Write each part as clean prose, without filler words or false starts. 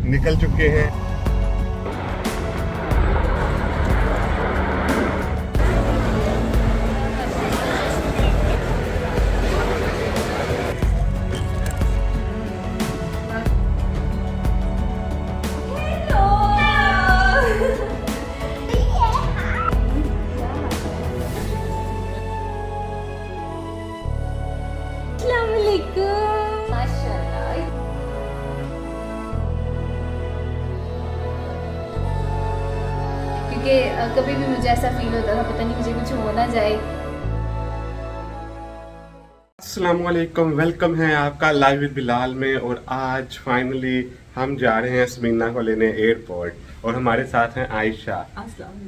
निकल चुके हैं। क्योंकि कभी भी मुझे ऐसा फील होता था पता नहीं मुझे कुछ हो ना जाए। अस्सलामुअलैकुम, वेलकम है आपका लाइव विद बिलाल में। और आज फाइनली हम जा रहे हैं समीना को लेने एयरपोर्ट और हमारे साथ हैं आयशा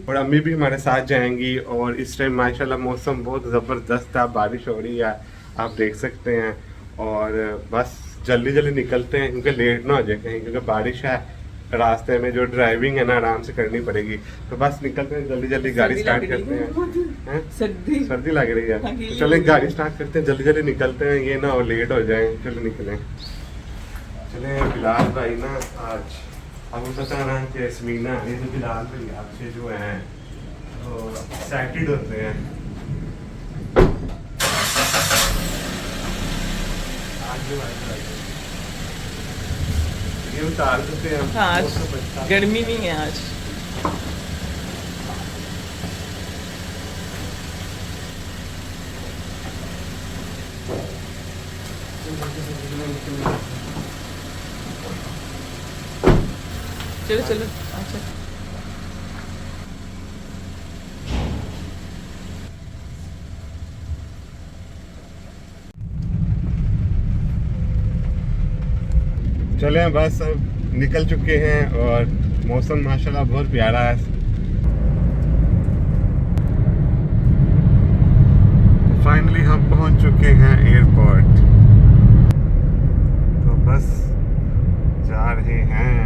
और अम्मी भी हमारे साथ जाएंगी। और इस टाइम माशाल्लाह मौसम बहुत ज़बरदस्त है, बारिश हो रही है, आप देख सकते हैं। और बस जल्दी जल्दी निकलते हैं क्योंकि लेट ना हो जाए कहीं, क्योंकि बारिश है रास्ते में, जो ड्राइविंग है ना आराम से करनी पड़ेगी। तो बस निकलते हैं जल्दी जल्दी, गाड़ी स्टार्ट करते हैं। सर्दी लग रही है तो चलें गाड़ी स्टार्ट करते हैं, जल्दी जल्दी निकलते हैं, ये ना और लेट हो जाए। चलो निकलें, चलें। बिलाल भाई ना आज आपको पता है ना कि समीना ये तो बिलाल भाई आपसे जो हैं तो एक्साइटेड होते हैं। आज जो ये उतार देते हैं हम। आज गर्मी नहीं है आज। चलो चलो अच्छा। चले बस अब निकल चुके हैं और मौसम माशाल्लाह बहुत प्यारा है। फाइनली हम पहुंच चुके हैं एयरपोर्ट, तो बस जा रहे हैं।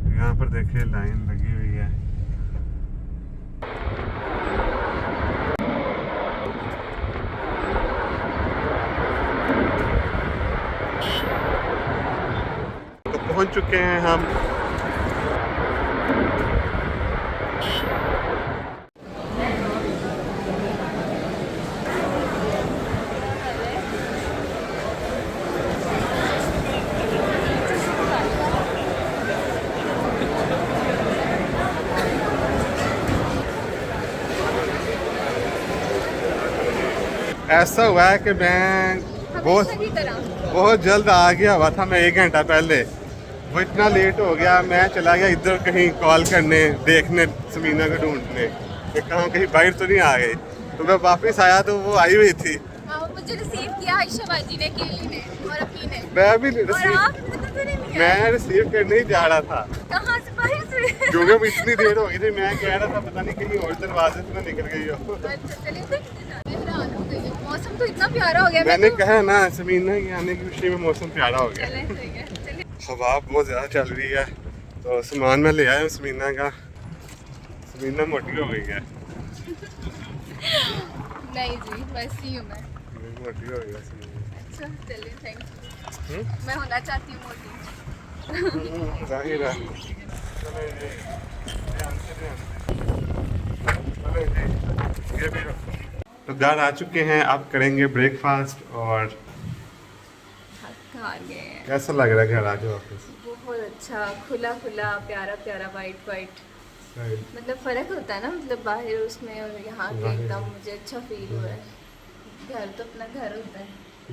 यहाँ पर देखिए लाइन लगी हुई है। तो पहुंच चुके हैं हम। ऐसा हुआ है कि मैं बहुत जल्द आ गया हुआ था। मैं 1 घंटा पहले, वो इतना लेट हो गया, मैं चला गया इधर कहीं कॉल करने, देखने समीना को ढूंढने कि कहाँ कहीं बाहर तो नहीं आ गई। तो मैं वापस आया तो वो आई हुई थी। मुझे रिसीव किया आयशा बाजी ने, केली ने और अपनी ने। मैं भी मैं रिसीव करने ही जा रहा था। कहाँ से बाहर से? क्योंकि वो इतनी देर हो गई थी, मैं कह रहा था पता नहीं कहीं और दरवाजे से ना निकल गई हो। अच्छा चलिए, हैरान हो गई हूँ। मौसम तो इतना प्यारा हो गया। मैंने कहा ना समीना के आने की खुशी में मौसम प्यारा हो गया। चलिए हवा बहुत ज़्यादा चल रही है तो सामान मैं ले आया हूँ समीना का। समीना मोटी हो गई है। नहीं जी, वैसी हूँ मैं। मोटी हो गई है समीना। अच्छा चलिए, थैंक यू। मैं होना चाहती हूँ मोटी। जाहिर है। चलो जी, ये भी रखो। तो घर आ चुके हैं, अब करेंगे ब्रेकफास्ट। और खा गए हैं। कैसा लग रहा है घर आके वापस? बहुत अच्छा, खुला खुला, प्यारा प्यारा, वाइट वाइट। मतलब फ़र्क होता है ना, मतलब बाहर उसमें और यहाँ के एकदम मुझे अच्छा फील हुआ है। घर तो अपना घर होता है।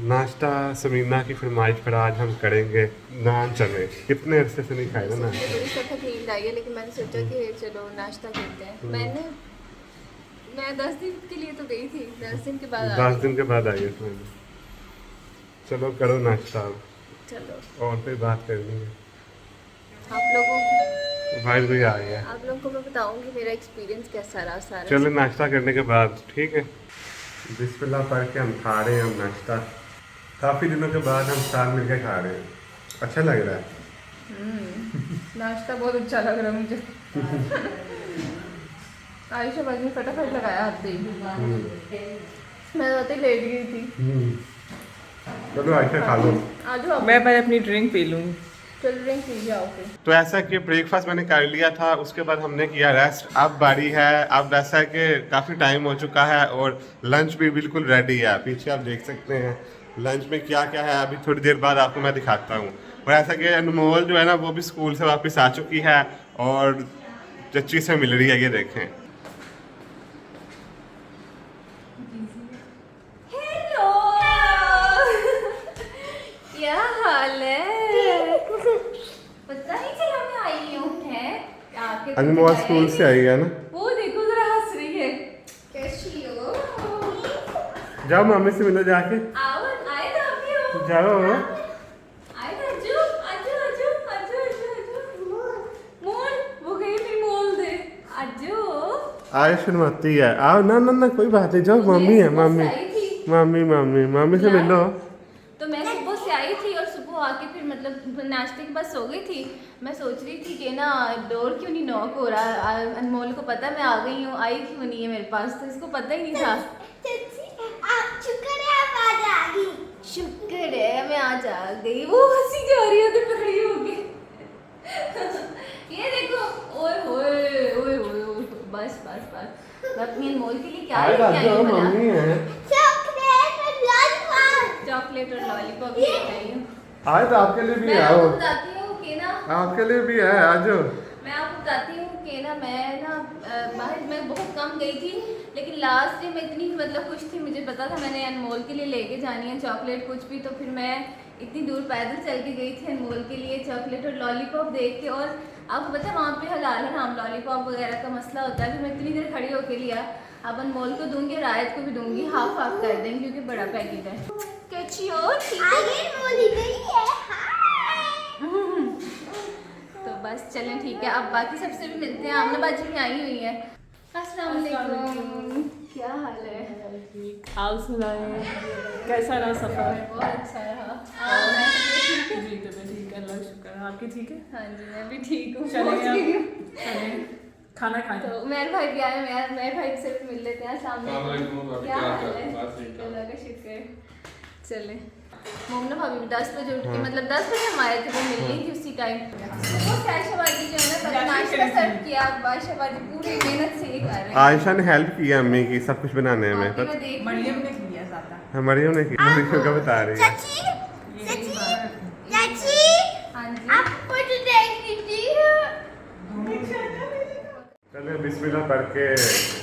नाश्ता समीना की फरमाइश पर आज हम करेंगे नान चने। कितने अरसे से नहीं खाए ना नाश्ता। मुझे सख्त नींद आई है, लेकिन मैंने सोचा कि चलो नाश्ता करते हैं। मैं 10 दिन के लिए तो गई थी, 10 दिन के बाद 10 दिन के बाद आई है। चलो करो नाश्ता अब, चलो और पे बात करनी है। आप लोगों को भाई कोई आ गया। आप लोगों को मैं बताऊंगी मेरा एक्सपीरियंस कैसा रहा सारा। चलो नाश्ता करने के बाद, ठीक है। बिस्मिल्लाह पढ़ के हम खा रहे हैं हम नाश्ता। काफ़ी दिनों के बाद हम साथ मिलकर खा रहे हैं, अच्छा लग रहा है। नाश्ता बहुत अच्छा लग रहा है मुझे। आयशा बाजी ने फटाफट लगाया आते ही, मैं तो लेट गई थी। चलो आयशा खा लो। आ जाओ, मैं पहले अपनी ड्रिंक पी लूँगी। चल ड्रिंक पी जाओ फिर। तो ऐसा कि ब्रेकफास्ट मैंने कर लिया था, उसके बाद हमने किया रेस्ट। अब बारी है, अब ऐसा है कि काफ़ी टाइम हो चुका है और लंच भी बिल्कुल रेडी है। पीछे आप देख सकते हैं लंच में क्या क्या है, अभी थोड़ी देर बाद आपको मैं दिखाता हूँ। और ऐसा कि अनमोल जो है ना वो भी स्कूल से वापस आ चुकी है और चच्ची से मिल रही है, ये देखें। हेलो क्या हाल है? पता नहीं चला मैं आई हूँ। है आके तो अनमोल बताया स्कूल ही से आई है ना। वो देखो जरा हंस रही है। कैसी हो? जाओ मम्मी से मिलो जाके। आओ आए तो अभी हो। जाओ। आए तो आजू आजू आजू आजू आजू आजू। मोल वो गई मेरी मोल दे। आजू आए शर्माती है। आओ ना ना ना कोई बात नहीं, जाओ मम्मी है मम्मी मम्मी मम्मी मम्मी से मिलो। तो मैं सुबह से आई थी और सुबह आके फिर मतलब नाश्ते के बाद सो गई थी। मैं सोच रही थी कि ना डोर क्यों नहीं नॉक हो रहा। अनमोल को पता मैं आ गई हूँ, आई क्यों नहीं है मेरे पास, तो इसको पता ही नहीं था। शुक्र है मैं आज आ गई। वो हंसी जा रही है तो खड़ी होके। ये देखो ओए होए ओए होए ओए, बस बस बस। मैं अपनी अनमोल के लिए क्या लेके आई हूँ भला? मम्मी है। चॉकलेट और लॉलीपॉप लेके आई हूँ। आज तो आपके लिए भी मैं है। आपको आओ बताती हूँ कि ना आपके लिए भी है, आज। मैं आपको बताती हूँ कि ना मैं ना बाहर मैं बहुत कम गई थी, लेकिन लास्ट डे मैं इतनी मतलब खुश थी, मुझे पता था मैंने अनमोल के लिए लेके जानी है चॉकलेट कुछ भी, तो फिर मैं इतनी दूर पैदल चल के गई थी अनमोल के लिए चॉकलेट और लॉलीपॉप देख के। और आपको पता है वहाँ पे हलाल हराम लॉलीपॉप वगैरह का मसला होता है। फिर मैं इतनी देर खड़ी होके लिया। अब अनमोल को दूंगी, रायत को भी दूंगी, हाफ हाफ कर देंगे क्योंकि बड़ा पैकेट है। कैची हो? तो बस चलें ठीक है, अब बाकी सबसे भी मिलते हैं। आमना बाजी भी आई हुई है। अस्सलाम वालेकुम, क्या हाल है? हाल सुनाए, कैसा रहा सफर? बहुत अच्छा रहा। जी तबीयत ठीक है, अल्लाह का शुक्र है। आपकी ठीक है? हाँ जी मैं भी ठीक हूँ। चले खाना खाएं। तो मेरे भाई भी आए, मेरे भाई से भी मिल लेते हैं। अस्सलाम वालेकुम, क्या हाल है? अल्लाह का शुक्र है। चले मोमना भाभी भी 10 बजे उठ के मतलब 10 बजे हम आए थे, वो मिल रही थी उसी टाइम। वो आयशाबाजी जो है ना पहले नाश्ता सर्व किया, अब आयशाबाजी पूरी मेहनत से ये कर रहे हैं। आयशा ने हेल्प की अम्मी की सब कुछ बनाने में। मैं देख मरियम ने किया ज़्यादा। मरियम ने की, मरियम का बता रही है। चलिए बिस्मिल्लाह पढ़ के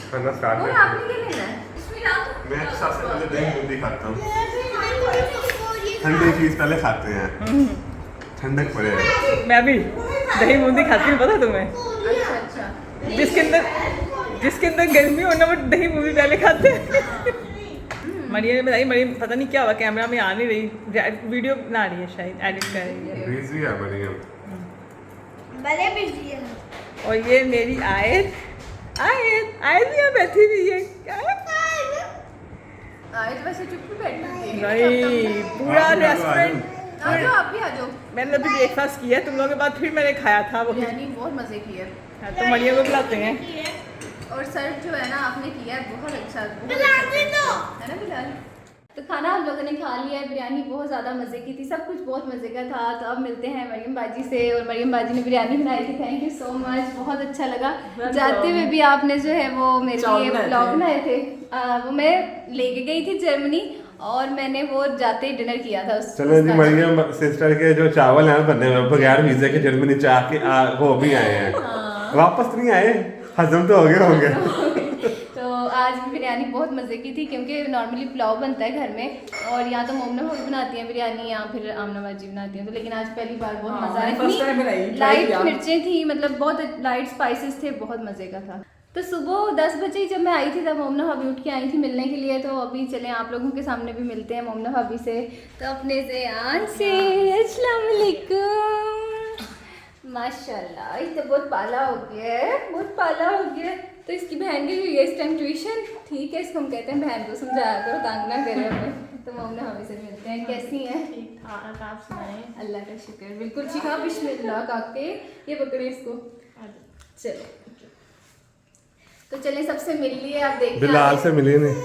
खाना स्टार्ट और करते हैं। आपने क्या लेना है? बिस्मिल्लाह। मैं सबसे पहले दही बूंदी खाता हूँ। ठंडी चीज पहले खाते हैं, ठंडक पड़े। मैं भी दही बूंदी खाती हूँ, पता तुम्हें? अच्छा अच्छा। जिसके अंदर गर्मी हो ना वो दही बूंदी पहले खाते हैं। मरियम ने बताई, मरियम पता नहीं क्या हुआ कैमरा में आ नहीं रही, वीडियो बना रही है शायद, एडिट कर रही है। बिजी है मरियम। और ये मेरी आयत भी यहाँ बैठी हुई है। आज वैसे चुप भी बैठी थी। नहीं पूरा आप भी आ जाओ, रेस्टोरेंट। आ जाओ, आप भी आ जाओ। मैंने अभी ब्रेकफास्ट किया तुम लोगों के बाद, फिर मैंने खाया था वो। बिरयानी बहुत मजे की है। हाँ, तो मरियम को बुलाते हैं। और सर्व जो है ना आपने किया है बहुत अच्छा, है ना बिलाल? तो खाना हम लोगों ने खा लिया है, बिरयानी बहुत ज़्यादा मज़े की थी, सब कुछ बहुत मज़े का था। तो अब मिलते हैं मरियम बाजी से, और मरियम बाजी ने बिरयानी बनाई थी, थैंक यू सो मच, बहुत अच्छा लगा। जाते हुए भी आपने जो है वो मेरे लिए ब्लॉग बनाए थे, वो मैं लेके गई थी जर्मनी, और मैंने वो जाते ही डिनर किया था उस चलो जी, मरियम सिस्टर के जो चावल हैं बनने में बगैर वीजे के जर्मनी से आके वो भी आए हैं। वापस नहीं आए, हजम तो हो गए होंगे। तो आज भी बिरयानी बहुत मज़े की थी, क्योंकि नॉर्मली पुलाव बनता है घर में, और यहाँ तो मोमना भाभी बनाती हैं बिरयानी, या फिर आमना बाजी बनाती हैं, तो लेकिन आज पहली बार बहुत मज़ा आया। लाइट मिर्चें थी, मतलब बहुत लाइट स्पाइसेस थे, बहुत मज़े का था। तो सुबह 10 बजे जब मैं आई थी तब मोमना भाभी उठ के आई थी मिलने के लिए। तो अभी चलें आप लोगों के सामने भी मिलते हैं मोमना भाभी से। तो अपने ज़यान से अस्सलाम वालेकुम। माशाल्लाह ये तो बहुत पाला हो गया है, बहुत पाला हो गया है। तो इसकी बहन भी हुई है इस टाइम ट्यूशन, ठीक है, इसको हम कहते हैं बहन को समझाया करो, तंग ना करे हमें। तो मोमना भाभी से मिलते हैं, कैसी हैं? ठीक ठाक, आप सुनाएं? अल्लाह का शुक्र, बिल्कुल ठीक है। बिस्मिल्लाह काके, ये पकड़े इसको, चलो। तो चलिए सबसे मिल लिए, आप देखते हैं बिलाल से मिली नहीं।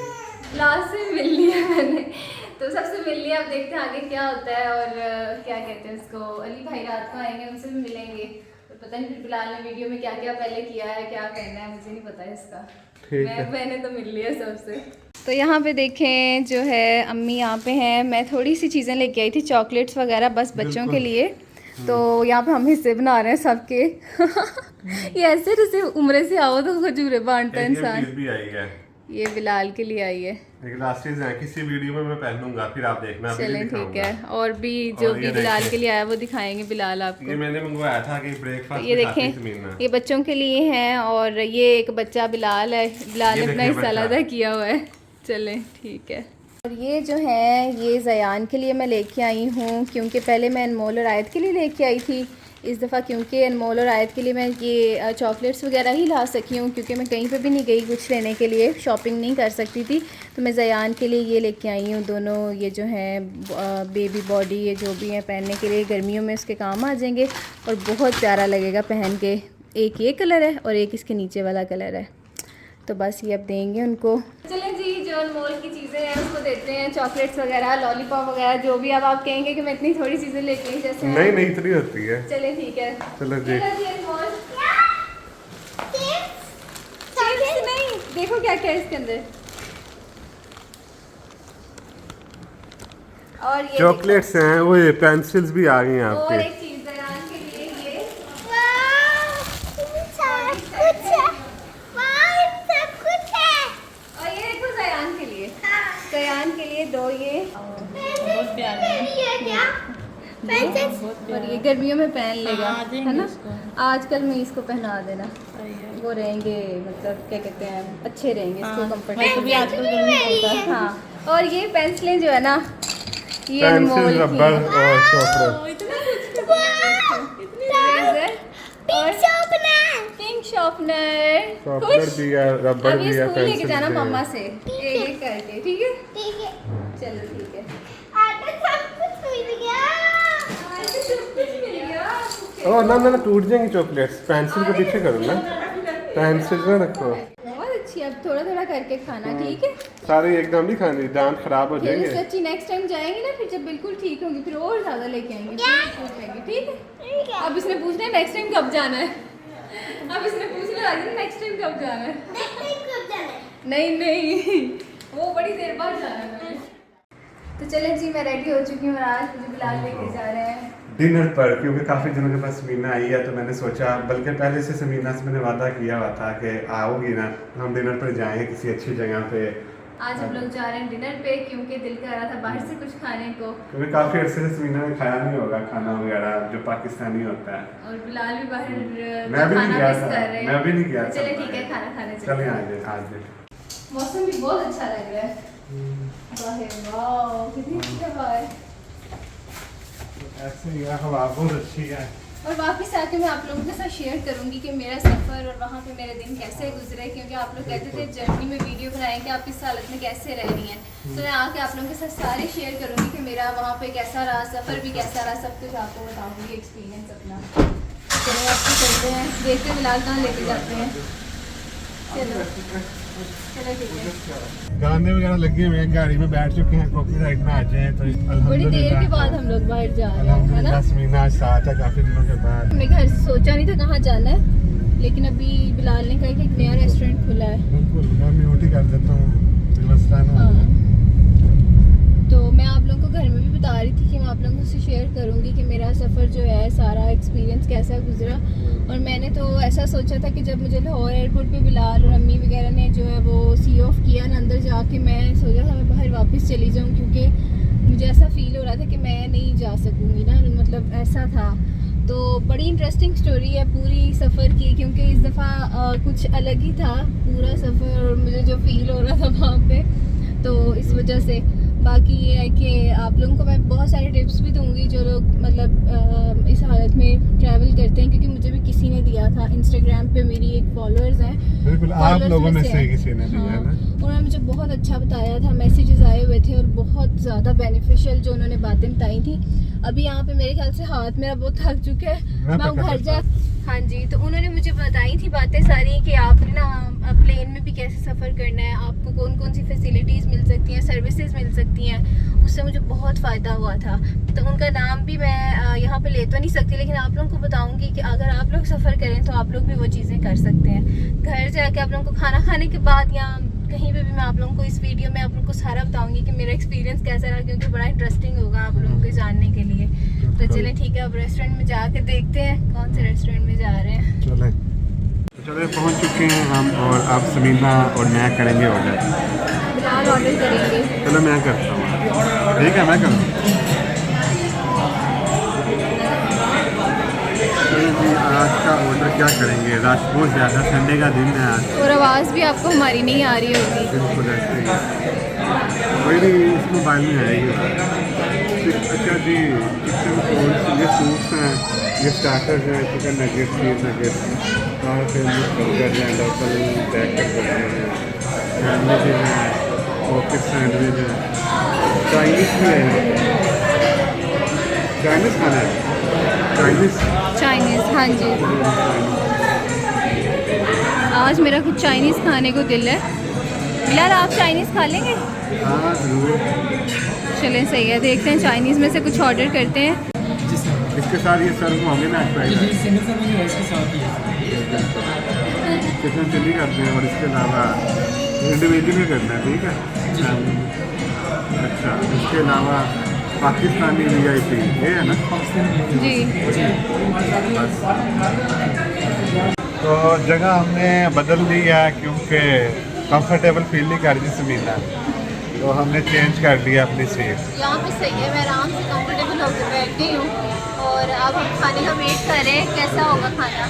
बिलाल से मिल लिया मैंने। तो सबसे मिल लिया, अब देखते हैं आगे क्या होता है। और क्या कहते हैं उसको, अली भाई रात को आएंगे, उनसे भी मिलेंगे। तो पता नहीं फिर बिलाल ने वीडियो में क्या क्या पहले किया है, क्या करना है, मुझे नहीं पता है इसका। मैंने तो मिल लिया सबसे। तो यहाँ पे देखें जो है अम्मी यहाँ पे हैं। मैं थोड़ी सी चीज़ें लेके आई थी, चॉकलेट्स वगैरह बस बच्चों के लिए। तो यहाँ पे हम हिस्से बना रहे हैं सबके। ये ऐसे जैसे उम्र से आओ तो खजूरे बांटता है इंसान। भी आई है, ये बिलाल के लिए आई है। एक लास्टेज है, किसी वीडियो में मैं पहनूंगा, फिर आप देखना। चलें ठीक है। और भी जो भी बिलाल के लिए आया वो दिखाएंगे बिलाल आपको। ये मैंने मंगवाया था कि ब्रेकफास्ट। ये देखें, ये बच्चों के लिए हैं। और ये एक बच्चा बिलाल है, बिलाल ने अपना हिस्सा अलादा किया हुआ है। चलें ठीक है। और ये जो है ये ज़यान के लिए मैं लेके आई हूँ, क्योंकि पहले मैं अनमोल और आयत के लिए लेके आई थी। इस दफ़ा क्योंकि अनमोल और आयत के लिए मैं ये चॉकलेट्स वगैरह ही ला सकी हूँ, क्योंकि मैं कहीं पे भी नहीं गई कुछ लेने के लिए, शॉपिंग नहीं कर सकती थी। तो मैं ज़यान के लिए ये लेके आई हूँ दोनों। ये जो है बेबी बॉडी, ये जो भी है पहनने के लिए, गर्मियों में उसके काम आ जाएंगे और बहुत प्यारा लगेगा पहन के। एक ये कलर है और एक इसके नीचे वाला कलर है। तो बस ये अब देंगे उनको। चलें जी, जो अनमोल की चीज़ें हैं उसको देते हैं, चॉकलेट्स वगैरह, लॉलीपॉप वगैरह, जो भी। अब आप कहेंगे कि मैं इतनी थोड़ी चीज़ें लेके आई जैसे। नहीं इतनी होती है। चलें ठीक है। चलो जी। अनमोल चिप्स नहीं, देखो क्या क्या है इसके अंदर। और ये चॉकलेट्स हैं, वो ये पेंसिल्स भी आ गई हैं और आपके। एक चीज़ ज़यान के लिए ये और ये देखो ज़यान के लिए, ज़यान के लिए दो ये बहुत प्यारे हैं। और ये गर्मियों में पहन लेगा, है ना। आजकल में इसको पहना देना, वो रहेंगे मतलब क्या कहते हैं, अच्छे रहेंगे, इसको कंफर्टेबल भी आजकल गर्मी होता है। हाँ, और ये पेंसिलें जो है ना, ये अनमोल पेंसिल, रबर और चॉकलेट। पिंक शार्पनर, खुश। भी है, रबर अब भी ये है, स्कूल लेके पेंसिल जाना भी है। मम्मा से एक करके, ठीक है। चलो ठीक है। ओ ना टूट जाएंगी चॉकलेट्स। पेंसिल को पीछे करो ना, पेंसिल ना रखो। बहुत अच्छी। अब थोड़ा थोड़ा करके खाना, ठीक है। सारे एकदम नहीं खाने, दांत खराब हो फिर जाएंगे। इससे अच्छी नेक्स्ट टाइम जाएंगे ना, फिर जब बिल्कुल ठीक होंगी फिर और ज़्यादा लेके आएंगे, फिर पूछ लेंगे, ठीक है। अब इसने पूछना है नेक्स्ट टाइम कब जाना है। अब इसने पूछना है नेक्स्ट टाइम कब जाना है। नहीं वो बड़ी देर बाद जाना है। तो चलें जी, मैं रेडी हो चुकी हूँ और आज मुझे बिलाल लेके जा रहे हैं डिनर पर, क्योंकि काफ़ी दिनों के बाद समीना आई है। तो मैंने सोचा, बल्कि पहले से समीना से मैंने वादा किया हुआ था कि आओगी ना हम डिनर पर जाएंगे किसी अच्छी जगह पे। आज हम लोग जा रहे हैं डिनर पे, क्योंकि दिल कर रहा था बाहर से कुछ खाने को। क्योंकि काफ़ी अर्से से समीना ने खाया नहीं होगा खाना वगैरह जो पाकिस्तानी होता है। और बिलाल भी बाहर मैं भी नहीं खाना गया मिस था, कर रहे हैं। मैं भी नहीं गया था। चले ठीक है, खाना खाने चलें चलते हैं। आज मौसम भी बहुत अच्छा लग रहा है बाहर। वाओ कितनी अच्छी हवा है। ऐसे ही हवा बहुत अच्छी है। और वापस आके मैं आप लोगों के साथ शेयर करूंगी कि मेरा सफ़र और वहाँ पे मेरे दिन कैसे गुजरे, क्योंकि आप लोग कहते थे जर्नी में वीडियो बनाएं कि आप इस हालत में कैसे रह रही हैं। तो मैं आके आप लोगों के साथ सारे शेयर करूंगी कि मेरा वहाँ पे कैसा रहा, सफ़र भी कैसा रहा, सब कुछ आपको बताऊंगी एक्सपीरियंस अपना। चलो आपको चलते हैं, देखते हैं बिलाल कहाँ लेके जाते हैं। चलो ठीक है। गाने वगैरह लगे हुए हैं, गाड़ी में बैठ चुके हैं, कॉपीराइट में आ जाए तो बड़ी देर के बाद हम लोग बाहर जा रहे हैं, है ना। समीना आज साथ है काफी दिनों के बाद। हमने घर से सोचा नहीं था कहाँ जाना है, लेकिन अभी बिलाल ने कहा कि एक नया रेस्टोरेंट खुला है। बिल्कुल, मैं म्यूट ही कर देता हूँ, मसला ना हो। तो मैं आप लोगों को घर में भी बता रही थी कि मैं आप लोगों से शेयर करूंगी कि मेरा सफ़र जो है सारा एक्सपीरियंस कैसा गुजरा। और मैंने तो ऐसा सोचा था कि जब मुझे लाहौर एयरपोर्ट पे बिलाल और अम्मी वगैरह ने जो है वो सी ऑफ किया ना, अंदर जाके मैं सोचा था मैं बाहर वापस चली जाऊँ, क्योंकि मुझे ऐसा फील हो रहा था कि मैं नहीं जा सकूँगी ना, मतलब ऐसा था। तो बड़ी इंटरेस्टिंग स्टोरी है पूरी सफ़र की, क्योंकि इस दफ़ा कुछ अलग ही था पूरा सफ़र और मुझे जो फील हो रहा था वहाँ पे, तो इस वजह से। बाकी ये है कि आप लोगों को मैं बहुत सारे टिप्स भी दूंगी जो लोग मतलब इस हालत में ट्रैवल करते हैं, क्योंकि मुझे भी किसी ने दिया था। इंस्टाग्राम पे मेरी एक फॉलोअर्स हैं, बिल्कुल आप लोगों में से किसी ने दिया है ना। उन्होंने मुझे बहुत अच्छा बताया था, मैसेजेस आए हुए थे और बहुत ज़्यादा बेनिफिशियल जो उन्होंने बातें बताई थी। अभी यहाँ पे मेरे ख्याल से हाथ मेरा बहुत थक चुका है, मैं घर जा। हाँ जी, तो उन्होंने मुझे बताई थी बातें सारी कि आपने ना प्लेन में भी कैसे सफ़र करना है, आपको कौन कौन सी फैसिलिटीज़ मिल सकती हैं, सर्विसेज मिल सकती हैं। उससे मुझे बहुत फ़ायदा हुआ था। तो उनका नाम भी मैं यहाँ पे ले तो नहीं सकती, लेकिन आप लोगों को बताऊँगी कि अगर आप लोग सफ़र करें तो आप लोग भी वो चीज़ें कर सकते हैं। घर जाके आप लोगों को खाना खाने के बाद या कहीं पे भी मैं आप लोगों को इस वीडियो में आप लोगों को सारा बताऊंगी कि मेरा एक्सपीरियंस कैसा रहा, क्योंकि बड़ा इंटरेस्टिंग होगा आप लोगों को जानने के लिए। तो चलें ठीक है, अब रेस्टोरेंट में जाके देखते हैं कौन से रेस्टोरेंट में जा रहे हैं। चले पहुंच चुके हैं हम, और अब समीना और मैं करेंगे ऑर्डर। बिलाल ऑर्डर करेंगे। चलो मैं करता हूँ, ठीक है मैं करूँ। आज का ऑर्डर क्या करेंगे, रश बहुत ज़्यादा, संडे का दिन है आज। और आवाज़ भी आपको हमारी नहीं आ रही होगी। बिल्कुल ऐसे ही कोई नहीं, इस मोबाइल में आएगी। अच्छा जी, चिकन रोल्स, ये सूप्स हैं, ये स्टार्टर्स हैं, चिकन नगेट्स, चीज़ नगेट्स और फिर बर्गर हैं, लोकल बैकर बर्गर हैं, सैंडविचेज हैं, पॉकेट सैंडविच हैं, चाइनीज़ भी है। चाइनीज़ खाना है, चाइनीज़, हाँ जी। आज मेरा कुछ चाइनीज़ खाने को दिल है। बिलाल आप चाइनीज़ खा लेंगे? हाँ ज़रूर। चलें सही है, देखते हैं चाइनीज़ में से कुछ ऑर्डर करते हैं। इसके साथ ये सर्व होंगे ना चिकन चिल्ली करते हैं, और इसके अलावा इंडिविजुअली करना है, ठीक है। अच्छा, इसके अलावा पाकिस्तानी VIP ये है ना जी। तो जगह हमने बदल दी है क्योंकि कंफर्टेबल फील नहीं कर रही समीना, तो हमने चेंज कर दिया अपनी सीट। यहाँ पे सही है, मैं आराम से कंफर्टेबल होकर बैठ गई हूँ और अब हम खाने का वेट कर रहे हैं कैसा होगा खाना।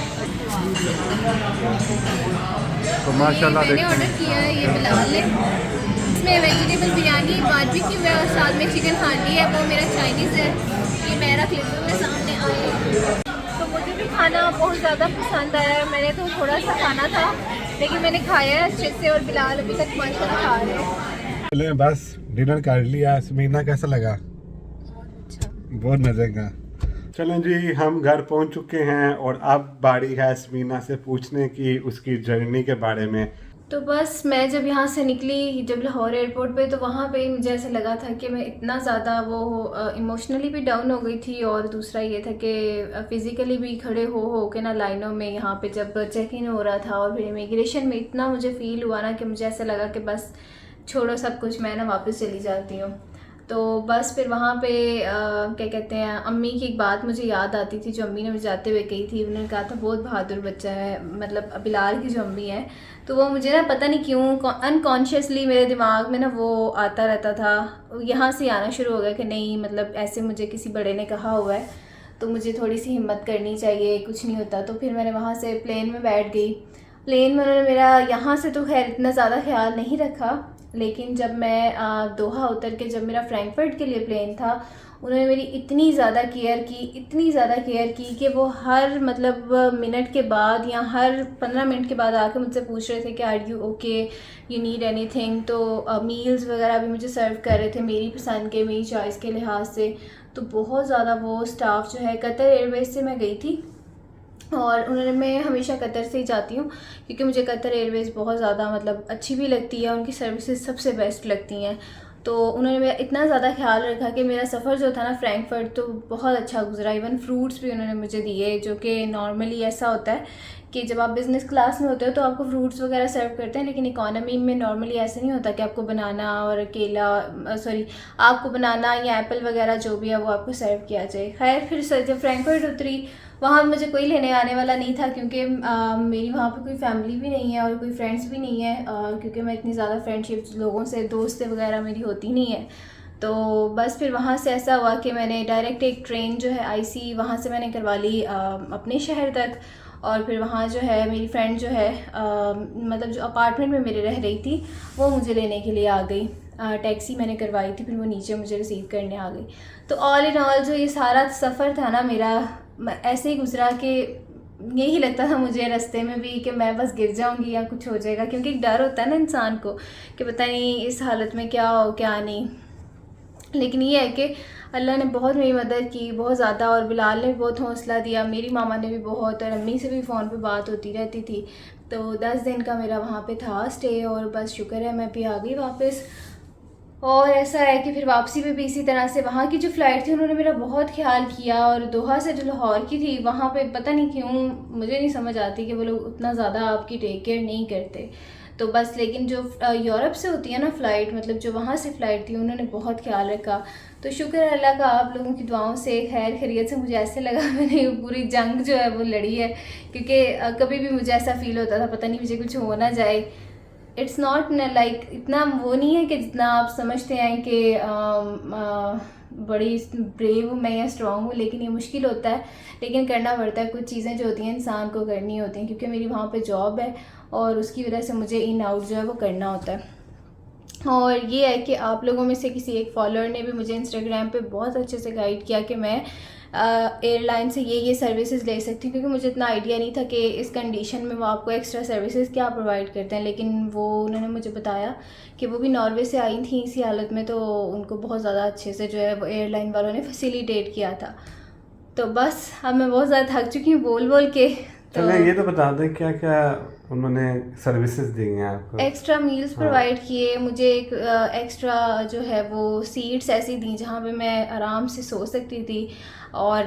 तो माशाल्लाह मैंने ऑर्डर किया है, ये बिलाल ने, इसमें वेजिटेबल बिरयानी, बारबेक्यू है और साथ में चिकन हांडी है, वो मेरा चाइनीज़ है। ये मेरा क्लिप में सामने आए। तो मुझे भी खाना बहुत ज़्यादा पसंद आया। मैंने तो थोड़ा सा खाना था लेकिन मैंने खाया है अच्छे से, और बिलाल अभी तक माशाल्लाह खा रहे हैं। चले बस डिनर कर लिया। समीना कैसा लगा? अच्छा, बहुत मजे का। चलें जी, हम घर पहुंच चुके हैं और अब बारी है समीना से पूछने की उसकी जर्नी के बारे में। तो बस मैं जब यहाँ से निकली, जब लाहौर एयरपोर्ट पे, तो वहाँ पे मुझे ऐसा लगा था कि मैं इतना ज़्यादा वो इमोशनली भी डाउन हो गई थी, और दूसरा ये था कि फ़िज़िकली भी खड़े हो के ना लाइनों में यहाँ पे जब चेक इन हो रहा था और फिर इमिग्रेशन में इतना मुझे फ़ील हुआ ना कि मुझे ऐसा लगा कि बस छोड़ो सब कुछ, मैं ना वापस चली जाती हूँ। तो बस फिर वहाँ पे क्या कहते हैं, अम्मी की एक बात मुझे याद आती थी जो अम्मी ने मुझे जाते हुए कही थी। उन्होंने कहा था बहुत बहादुर बच्चा है, मतलब बिलाल की जो अम्मी है, तो वो मुझे ना पता नहीं क्यों अनकॉन्शियसली मेरे दिमाग में ना वो आता रहता था। यहाँ से आना शुरू हो गया कि नहीं, मतलब ऐसे मुझे किसी बड़े ने कहा हुआ है तो मुझे थोड़ी सी हिम्मत करनी चाहिए, कुछ नहीं होता। तो फिर मैंने वहाँ से प्लेन में बैठ गई। प्लेन में उन्होंने मेरा यहाँ से तो खैर इतना ज़्यादा ख्याल नहीं रखा, लेकिन जब मैं दोहा उतर के जब मेरा फ्रैंकफर्ट के लिए प्लेन था, उन्होंने मेरी इतनी ज़्यादा केयर की कि वो हर मतलब मिनट के बाद या हर 15 मिनट के बाद आके मुझसे पूछ रहे थे कि are you okay, you need anything. तो मील्स वगैरह भी मुझे सर्व कर रहे थे मेरी पसंद के, मेरी चॉइस के लिहाज से। तो बहुत ज़्यादा वो स्टाफ जो है, कतर एयरवेज से मैं गई थी और उन्होंने, मैं हमेशा कतर से ही जाती हूँ क्योंकि मुझे कतर एयरवेज़ बहुत ज़्यादा मतलब अच्छी भी लगती है, उनकी सर्विसेज सबसे बेस्ट लगती हैं। तो उन्होंने मेरा इतना ज़्यादा ख्याल रखा कि मेरा सफ़र जो था ना फ्रैंकफर्ट, तो बहुत अच्छा गुजरा। इवन फ्रूट्स भी उन्होंने मुझे दिए, जो कि नॉर्मली ऐसा होता है कि जब आप बिज़नेस क्लास में होते हो तो आपको फ्रूट्स वगैरह सर्व करते हैं, लेकिन इकॉनमी में नॉर्मली ऐसे नहीं होता कि आपको बनाना और केला आपको बनाना या एप्पल वगैरह जो भी है वो आपको सर्व किया जाए। खैर फिर जब फ्रैंकफर्ट उतरी, वहाँ मुझे कोई लेने आने वाला नहीं था क्योंकि मेरी वहाँ पे कोई फैमिली भी नहीं है और कोई फ्रेंड्स भी नहीं है, क्योंकि मैं इतनी ज़्यादा फ्रेंडशिप लोगों से, दोस्त वगैरह मेरी होती नहीं है। तो बस फिर वहाँ से ऐसा हुआ कि मैंने डायरेक्ट एक ट्रेन जो है IC वहाँ से मैंने करवा ली अपने शहर तक। और फिर वहाँ जो है मेरी फ्रेंड जो है मतलब जो अपार्टमेंट में मेरे रह रही थी, वो मुझे लेने के लिए आ गई। टैक्सी मैंने करवाई थी, फिर वो नीचे मुझे रिसीव करने आ गई। तो ऑल इन ऑल जो ये सारा सफ़र था ना मेरा, ऐसे ही गुजरा कि यही लगता था मुझे रास्ते में भी कि मैं बस गिर जाऊंगी या कुछ हो जाएगा, क्योंकि एक डर होता है ना इंसान को कि पता नहीं इस हालत में क्या हो क्या नहीं। लेकिन ये है कि अल्लाह ने बहुत मेरी मदद की, बहुत ज़्यादा, और बिलाल ने भी बहुत हौसला दिया, मेरी मामा ने भी बहुत, और अम्मी से भी फ़ोन पे बात होती रहती थी। तो 10 दिन का मेरा वहाँ पे था स्टे, और बस शुक्र है मैं भी आ गई वापस। और ऐसा है कि फिर वापसी पे भी इसी तरह से वहाँ की जो फ़्लाइट थी उन्होंने मेरा बहुत ख्याल किया, और दोहा से जो लाहौर की थी वहाँ पे पता नहीं क्यों मुझे नहीं समझ आती कि वो लोग उतना ज़्यादा आपकी टेक केयर नहीं करते। तो बस लेकिन जो यूरोप से होती है ना फ़्लाइट, मतलब जो वहाँ से फ़्लाइट थी, उन्होंने बहुत ख्याल रखा। तो शुक्र है अल्लाह का, आप लोगों की दुआओं से खैर खैरियत से मुझे ऐसे लगा मैंने पूरी जंग जो है वो लड़ी है, क्योंकि कभी भी मुझे ऐसा फ़ील होता था पता नहीं मुझे कुछ हो ना जाए। इट्स नॉट लाइक इतना वो नहीं है कि जितना आप समझते हैं कि बड़ी ब्रेव हूँ मैं या स्ट्रॉन्ग हूँ, लेकिन ये मुश्किल होता है, लेकिन करना पड़ता है। कुछ चीज़ें जो होती हैं इंसान को करनी होती हैं, क्योंकि मेरी वहाँ पे जॉब है और उसकी वजह से मुझे इन आउट जो है वो करना होता है। और ये है कि आप लोगों में से किसी एक फॉलोअर ने भी मुझे इंस्टाग्राम पे बहुत अच्छे से गाइड किया कि मैं एयरलाइन से ये सर्विसेज ले सकती हूँ, क्योंकि मुझे इतना आइडिया नहीं था कि इस कंडीशन में वो आपको एक्स्ट्रा सर्विसेज क्या प्रोवाइड करते हैं। लेकिन वो उन्होंने मुझे बताया कि वो भी नॉर्वे से आई थी इसी हालत में, तो उनको बहुत ज़्यादा अच्छे से जो है वो एयरलाइन वालों ने फैसिलिटेट किया था। तो बस अब मैं बहुत ज़्यादा थक चुकी हूँ बोल बोल के। चलिए ये तो बता दें क्या क्या उन्होंने सर्विसेज दी हैं आपको। एक्स्ट्रा मील्स प्रोवाइड किए मुझे, एक एक्स्ट्रा जो है वो सीट्स ऐसी दी जहाँ पे मैं आराम से सो सकती थी, और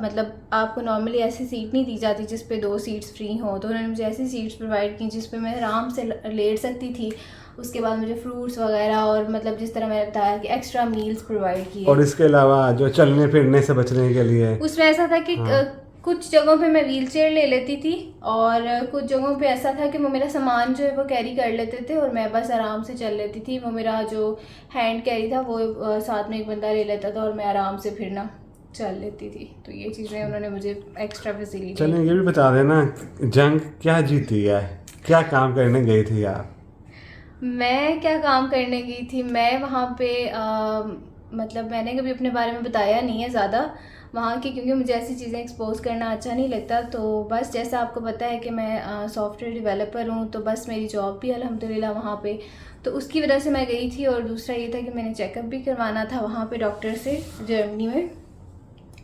मतलब आपको नॉर्मली ऐसी सीट नहीं दी जाती जिस पे 2 सीट्स फ्री हों, तो उन्होंने मुझे ऐसी सीट्स प्रोवाइड की जिस पे मैं आराम से लेट सकती थी। उसके बाद मुझे फ्रूट्स वगैरह, और मतलब जिस तरह मैंने बताया कि एक्स्ट्रा मील्स प्रोवाइड किए। और इसके अलावा जो चलने फिरने से बचने के लिए उसमें ऐसा था कि कुछ जगहों पे मैं व्हील चेयर ले लेती थी, और कुछ जगहों पे ऐसा था कि वो मेरा सामान जो है वो कैरी कर लेते थे, और मैं बस आराम से चल लेती थी। वो मेरा जो हैंड कैरी था वो साथ में एक बंदा ले लेता था, और मैं आराम से फिर ना चल लेती थी। तो ये चीज़ें उन्होंने मुझे एक्स्ट्रा फैसिलिटी। चलिए ये भी बता देना जंग क्या जीती है, क्या काम करने गई थी आप? मैं क्या काम करने गई थी, मैं वहाँ पे मतलब मैंने कभी अपने बारे में बताया नहीं है ज़्यादा वहाँ की, क्योंकि मुझे ऐसी चीज़ें एक्सपोज करना अच्छा नहीं लगता। तो बस जैसा आपको पता है कि मैं सॉफ्टवेयर डेवलपर हूँ, तो बस मेरी जॉब भी अल्हम्दुलिल्लाह वहाँ पे, तो उसकी वजह से मैं गई थी। और दूसरा ये था कि मैंने चेकअप भी करवाना था वहाँ पे डॉक्टर से जर्मनी में,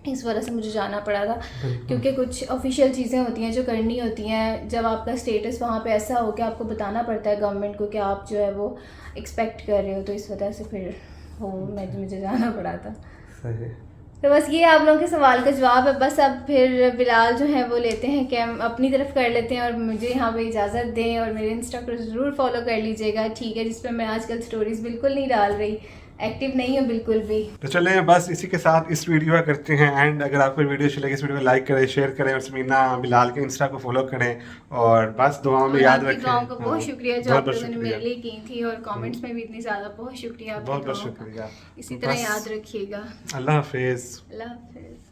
इस वजह से मुझे जाना पड़ा था, क्योंकि कुछ ऑफिशियल चीज़ें होती हैं जो करनी होती हैं। जब आपका स्टेटस वहाँ पे ऐसा हो कि आपको बताना पड़ता है गवर्नमेंट को कि आप जो है वो एक्सपेक्ट कर रहे हो, तो इस वजह से फिर मुझे जाना पड़ा था। सही। तो बस ये आप लोगों के सवाल का जवाब है। बस अब फिर बिलाल जो है वो लेते हैं कि हम अपनी तरफ कर लेते हैं, और मुझे यहाँ पे इजाज़त दें, और मेरे इंस्टा को ज़रूर फॉलो कर लीजिएगा, ठीक है, जिस पर मैं आजकल स्टोरीज़ बिल्कुल नहीं डाल रही, एक्टिव नहीं हूँ बिल्कुल भी। तो चलिए बस इसी के साथ इस वीडियो का करते हैं एंड। अगर आपको वीडियो अच्छी लगे इस वीडियो को लाइक करें, शेयर करें, और समीना बिलाल के इंस्टा को फॉलो करें, और बस दुआओं में याद रखें। दुआओं का बहुत शुक्रिया जो आप लोगों ने मेरे लिए की थी, और कमेंट्स में भी इतनी ज़्यादा बहुत शुक्रिया, बहुत बहुत शुक्रिया। इसी तरह याद रखिएगा। अल्लाह हाफिज़। अल्लाह हाफिज़।